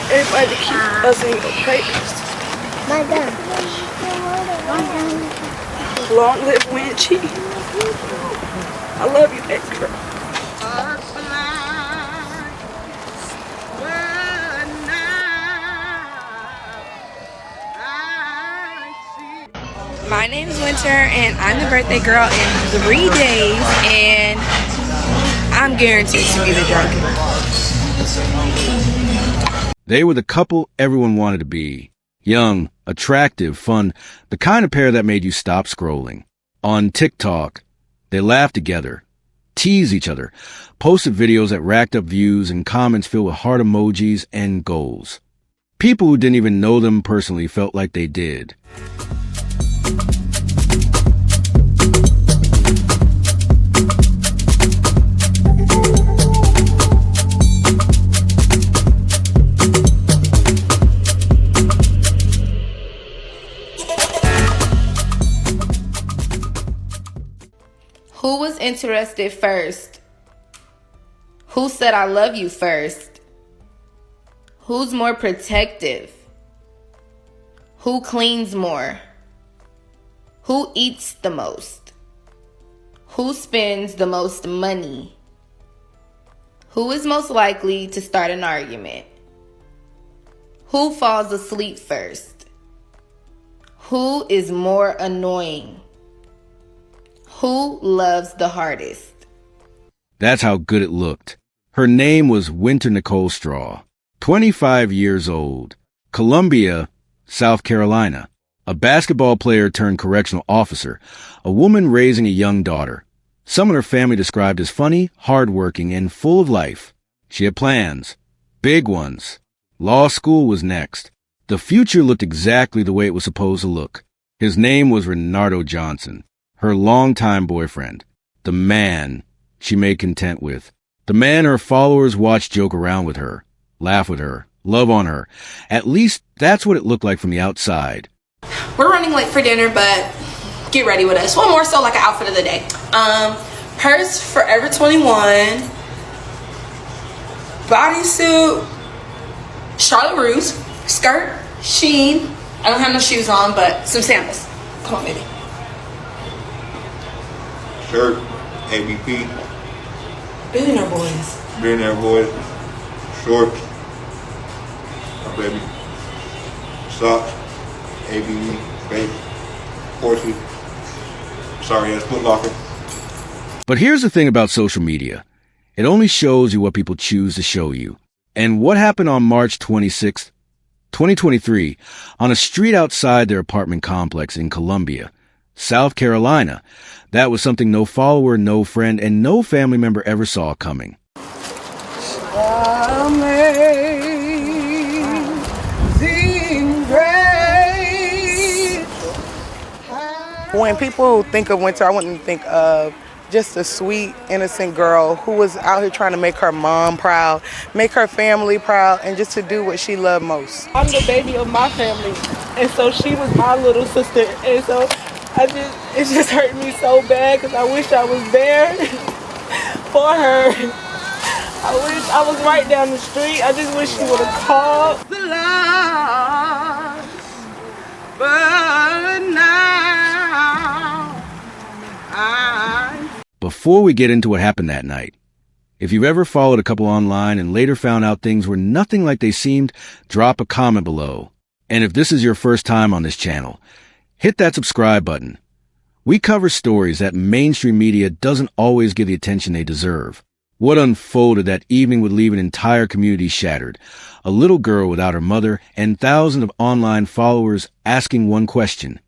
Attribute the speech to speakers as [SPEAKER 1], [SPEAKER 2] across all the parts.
[SPEAKER 1] everybody to keep us in your prayers. Long live Winchie. I love you, baby girl.
[SPEAKER 2] My name is Winter, and I'm the birthday girl in 3 days, and I'm guaranteed to be the drunkest.
[SPEAKER 3] They were the couple everyone wanted to be. Young, attractive, fun, the kind of pair that made you stop scrolling. On TikTok, they laughed together, teased each other, posted videos that racked up views and comments filled with heart emojis and goals. People who didn't even know them personally felt like they did.
[SPEAKER 2] Who was interested first? Who said I love you first? Who's more protective? Who cleans more? Who eats the most? Who spends the most money? Who is most likely to start an argument? Who falls asleep first? Who is more annoying? Who loves the hardest?
[SPEAKER 3] That's how good it looked. Her name was Winter Nicole Straw, 25 years old, Columbia, South Carolina, a basketball player turned correctional officer, a woman raising a young daughter. Some in her family described as funny, hardworking, and full of life. She had plans, big ones. Law school was next. The future looked exactly the way it was supposed to look. His name was Renardo Johnson, her longtime boyfriend, the man she made content with, the man her followers watched joke around with her, laugh with her, love on her. At least that's what it looked like from the outside.
[SPEAKER 4] We're running late for dinner, but get ready with us. One more so like an outfit of the day. Purse, Forever 21, bodysuit, Charlotte Russe, skirt, Shein. I don't have no shoes on, but some sandals. Come on, baby.
[SPEAKER 5] Shirt, ABP.
[SPEAKER 4] Billionaire Boys.
[SPEAKER 5] Billionaire Boys. Shorts. My baby. Socks. ABE. Baby. Horsey. Sorry, that's Foot Locker.
[SPEAKER 3] But here's the thing about social media. It only shows you what people choose to show you. And what happened on March 26th, 2023, on a street outside their apartment complex in Columbia, South Carolina, that was something no follower, no friend, and no family member ever saw coming.
[SPEAKER 1] Amazing grace. When people think of Winter, I wouldn't think of just a sweet, innocent girl who was out here trying to make her mom proud, make her family proud, and just to do what she loved most. I'm the baby of my family, and so she was my little sister, and so it just hurt me so bad because I wish I was there for her. I wish I was right down the street. I just wish she would have called. The love, but now
[SPEAKER 3] Before we get into what happened that night, if you've ever followed a couple online and later found out things were nothing like they seemed, drop a comment below. And if this is your first time on this channel, hit that subscribe button. We cover stories that mainstream media doesn't always give the attention they deserve. What unfolded that evening would leave an entire community shattered. A little girl without her mother and thousands of online followers asking one question.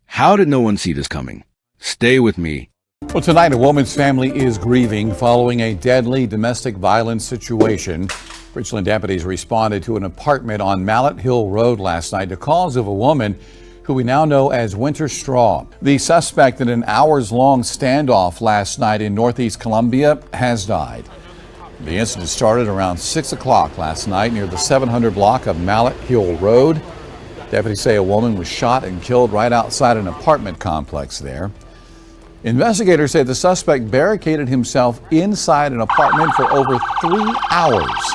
[SPEAKER 3] How did no one see this coming? Stay with me.
[SPEAKER 6] Well, tonight, a woman's family is grieving following a deadly domestic violence situation. Richland deputies responded to an apartment on Mallet Hill Road last night to calls of a woman who we now know as Winter Straw. The suspect in an hours-long standoff last night in Northeast Columbia has died. The incident started around 6 o'clock last night near the 700 block of Mallet Hill Road. Deputies say a woman was shot and killed right outside an apartment complex there. Investigators say the suspect barricaded himself inside an apartment for over 3 hours.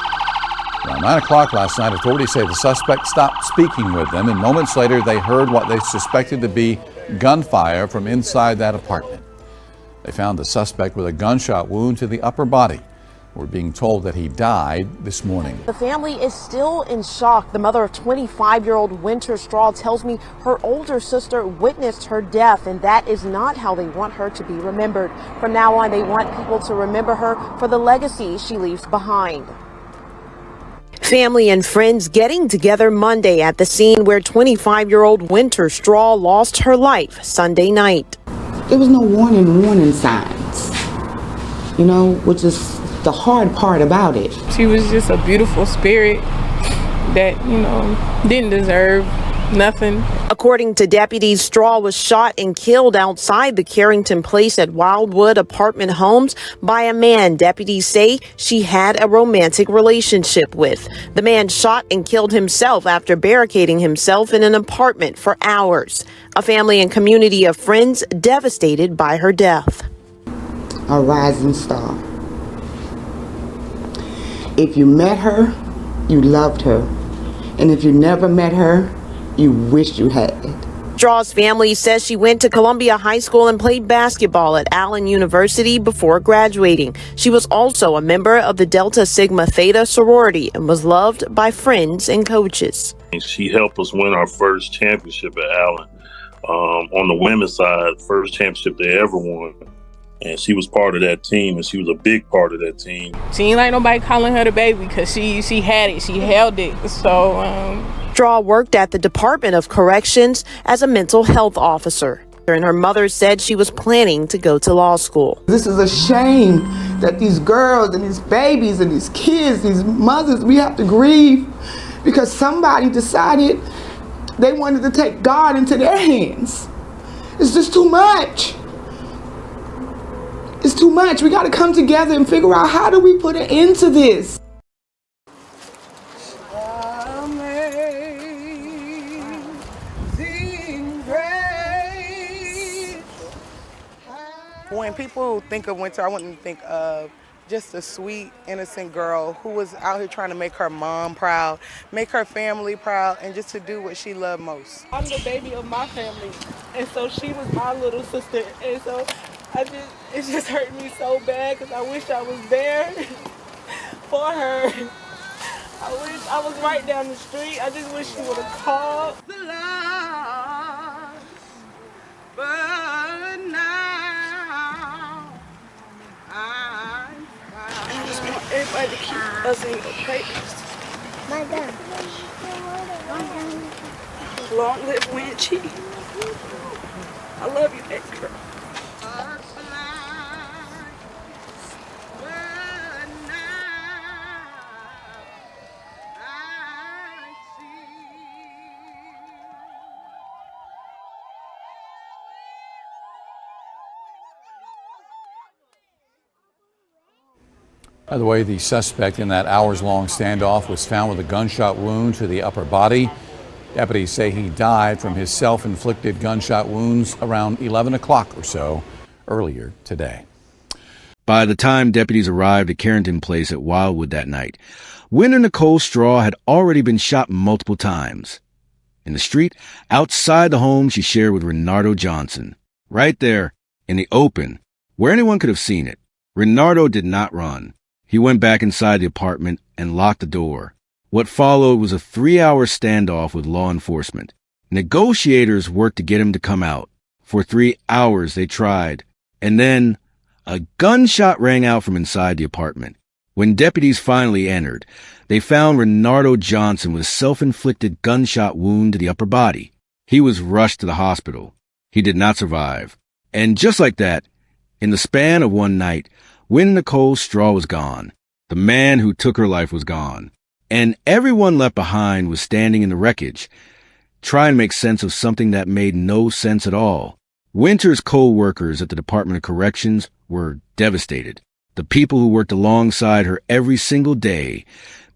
[SPEAKER 6] Around 9 o'clock last night, authorities say the suspect stopped speaking with them, and moments later they heard what they suspected to be gunfire from inside that apartment. They found the suspect with a gunshot wound to the upper body. We're being told that he died this morning.
[SPEAKER 7] The family is still in shock. The mother of 25-year-old Winter Straw tells me her older sister witnessed her death, and that is not how they want her to be remembered. From now on, they want people to remember her for the legacy she leaves behind. Family and friends getting together Monday at the scene where 25-year-old Winter Straw lost her life Sunday night.
[SPEAKER 8] There was no warning signs, which is the hard part about it.
[SPEAKER 9] She was just a beautiful spirit that, didn't deserve nothing.
[SPEAKER 7] According to deputies, Straw was shot and killed outside the Carrington Place at Wildwood apartment homes by a man deputies say she had a romantic relationship with. The man shot and killed himself after barricading himself in an apartment for hours. A family and community of friends devastated by her death.
[SPEAKER 8] A rising star. If you met her, you loved her. And if you never met her, you wish you had.
[SPEAKER 7] Straw's family says she went to Columbia High School and played basketball at Allen University before graduating. She was also a member of the Delta Sigma Theta sorority and was loved by friends and coaches.
[SPEAKER 10] She helped us win our first championship at Allen. On the women's side, first championship they ever won. And she was part of that team, and she was a big part of that team.
[SPEAKER 9] She ain't like nobody calling her the baby because she had it, she held it. So
[SPEAKER 7] Straw worked at the Department of Corrections as a mental health officer, and her mother said she was planning to go to law school.
[SPEAKER 8] This is a shame that these girls and these babies and these kids, these mothers, we have to grieve because somebody decided they wanted to take God into their hands. It's just too much. It's too much. We got to come together and figure out how do we put an end to this.
[SPEAKER 1] When people think of Winter, I wouldn't think of just a sweet, innocent girl who was out here trying to make her mom proud, make her family proud, and just to do what she loved most.
[SPEAKER 9] I'm the baby of my family, and so she was my little sister, and so it just hurt me so bad because I wish I was there for her. I wish I was right down the street. I just wish she would have called.
[SPEAKER 1] But now I
[SPEAKER 9] just want everybody to keep us in your prayers. Long live Winchie. I love you, baby girl.
[SPEAKER 6] By the way, the suspect in that hours-long standoff was found with a gunshot wound to the upper body. Deputies say he died from his self-inflicted gunshot wounds around 11 o'clock or so earlier today.
[SPEAKER 3] By the time deputies arrived at Carrington Place at Wildwood that night, Winter Nicole Straw had already been shot multiple times. In the street, outside the home she shared with Renardo Johnson. Right there, in the open, where anyone could have seen it, Renardo did not run. He went back inside the apartment and locked the door. What followed was a 3-hour standoff with law enforcement. Negotiators worked to get him to come out. For 3 hours they tried, and then a gunshot rang out from inside the apartment. When deputies finally entered, they found Renardo Johnson with a self-inflicted gunshot wound to the upper body. He was rushed to the hospital. He did not survive. And just like that, in the span of one night, when Nicole Straw was gone, the man who took her life was gone, and everyone left behind was standing in the wreckage, trying to make sense of something that made no sense at all. Winter's co-workers at the Department of Corrections were devastated. The people who worked alongside her every single day,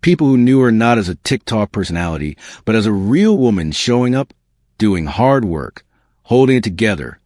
[SPEAKER 3] people who knew her not as a TikTok personality, but as a real woman showing up, doing hard work, holding it together.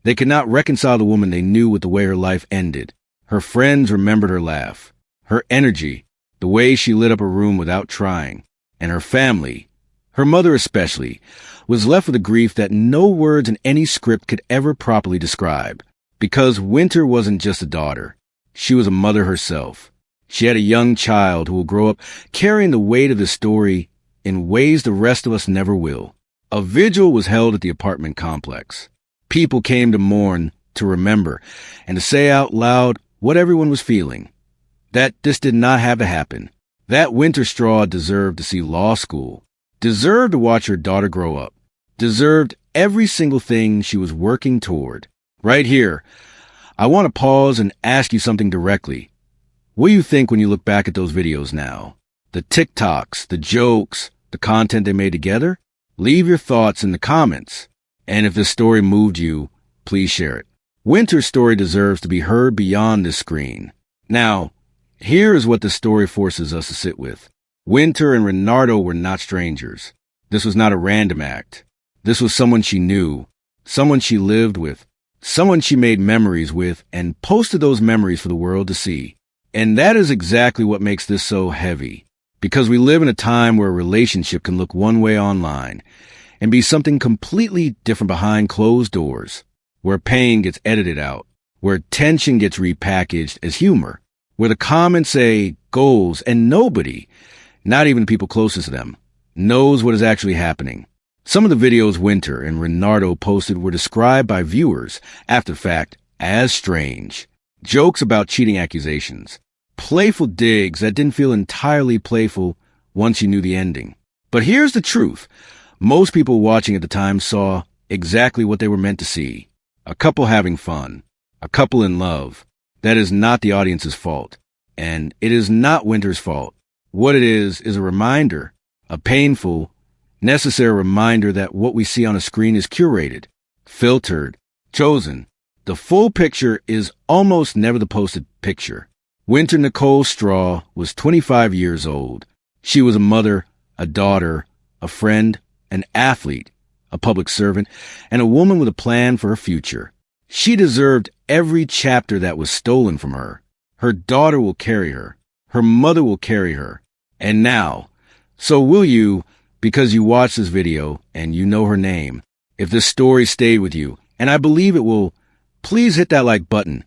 [SPEAKER 3] They could not reconcile the woman they knew with the way her life ended. Her friends remembered her laugh, her energy, the way she lit up a room without trying, and her family, her mother especially, was left with a grief that no words in any script could ever properly describe. Because Winter wasn't just a daughter. She was a mother herself. She had a young child who will grow up carrying the weight of the story in ways the rest of us never will. A vigil was held at the apartment complex. People came to mourn, to remember, and to say out loud what everyone was feeling. That this did not have to happen. That Winter Straw deserved to see law school, deserved to watch her daughter grow up, deserved every single thing she was working toward. Right here, I want to pause and ask you something directly. What do you think when you look back at those videos now? The TikToks, the jokes, the content they made together? Leave your thoughts in the comments. And if this story moved you, please share it. Winter's story deserves to be heard beyond this screen. Now, here is what the story forces us to sit with. Winter and Renardo were not strangers. This was not a random act. This was someone she knew, someone she lived with, someone she made memories with and posted those memories for the world to see. And that is exactly what makes this so heavy. Because we live in a time where a relationship can look one way online and be something completely different behind closed doors, where pain gets edited out, where tension gets repackaged as humor, where the comments say goals and nobody, not even people closest to them, knows what is actually happening. Some of the videos Winter and Renardo posted were described by viewers, after the fact, as strange. Jokes about cheating accusations. Playful digs that didn't feel entirely playful once you knew the ending. But here's the truth. Most people watching at the time saw exactly what they were meant to see. A couple having fun. A couple in love. That is not the audience's fault. And it is not Winter's fault. What it is a reminder, a painful, necessary reminder that what we see on a screen is curated, filtered, chosen. The full picture is almost never the posted picture. Winter Nicole Straw was 25 years old. She was a mother, a daughter, a friend, an athlete, a public servant, and a woman with a plan for her future. She deserved every chapter that was stolen from her. Her daughter will carry her. Her mother will carry her. And now, so will you, because you watched this video and you know her name. If this story stayed with you, and I believe it will, please hit that like button.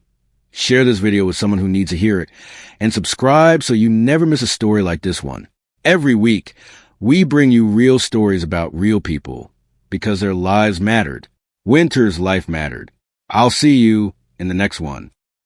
[SPEAKER 3] Share this video with someone who needs to hear it, and subscribe so you never miss a story like this one. Every week, we bring you real stories about real people, because their lives mattered. Winter's life mattered. I'll see you in the next one.